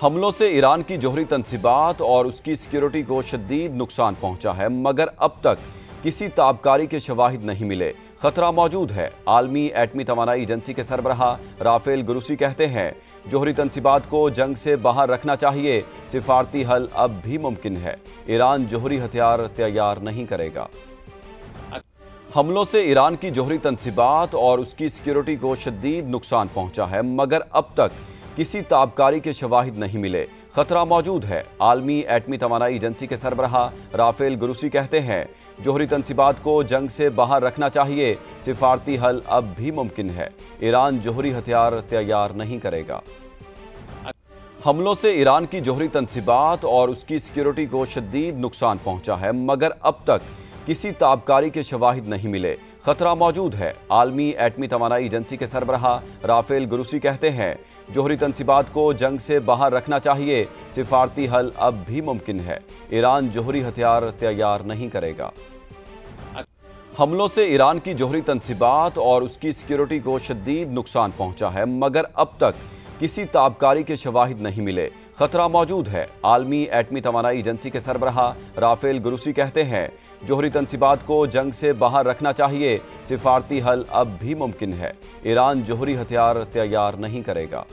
हमलों से ईरान की जोहरी तंसीबात और उसकी सिक्योरिटी को शदीद नुकसान पहुंचा है, मगर अब तक किसी ताबकारी के शवाहिद नहीं मिले। खतरा मौजूद है। आलमी एटमी तवानाई एजेंसी के सरबराह राफेल ग्रोसी कहते हैं, जोहरी तंसीबात को जंग से बाहर रखना चाहिए। सिफारती हल अब भी मुमकिन है। ईरान जोहरी हथियार तैयार नहीं करेगा। हमलों से ईरान की जोहरी तंसीबात और उसकी सिक्योरिटी को शदीद नुकसान पहुंचा है, मगर अब तक किसी ताबकारी के शवाहिद नहीं मिले। खतरा मौजूद है। आलमी एटमी तवानाई एजेंसी के सरबराह राफेल ग्रोसी कहते हैं, जोहरी तंसीबात को जंग से बाहर रखना चाहिए। सिफारती हल अब भी मुमकिन है। ईरान जोहरी हथियार तैयार नहीं करेगा। हमलों से ईरान की जोहरी तंसीबात और उसकी सिक्योरिटी को शदीद नुकसान पहुंचा है, मगर अब तक किसी ताबकारी के शवाहिद नहीं मिले। खतरा मौजूद है। आलमी एटमी तवानाई एजेंसी के सरबराह राफेल ग्रोसी कहते हैं, जोहरी तंसीबात को जंग से बाहर रखना चाहिए। सिफारती हल अब भी मुमकिन है। ईरान जोहरी हथियार तैयार नहीं करेगा। हमलों से ईरान की जोहरी तंसीबात और उसकी सिक्योरिटी को शदीद नुकसान पहुंचा है, मगर अब तक किसी ताबकारी के शवाहिद नहीं मिले। खतरा मौजूद है। आलमी एटमी तवानाई एजेंसी के सरबराह राफेल ग्रोसी कहते हैं, जोहरी तंसीबात को जंग से बाहर रखना चाहिए। सिफारती हल अब भी मुमकिन है। ईरान जोहरी हथियार तैयार नहीं करेगा।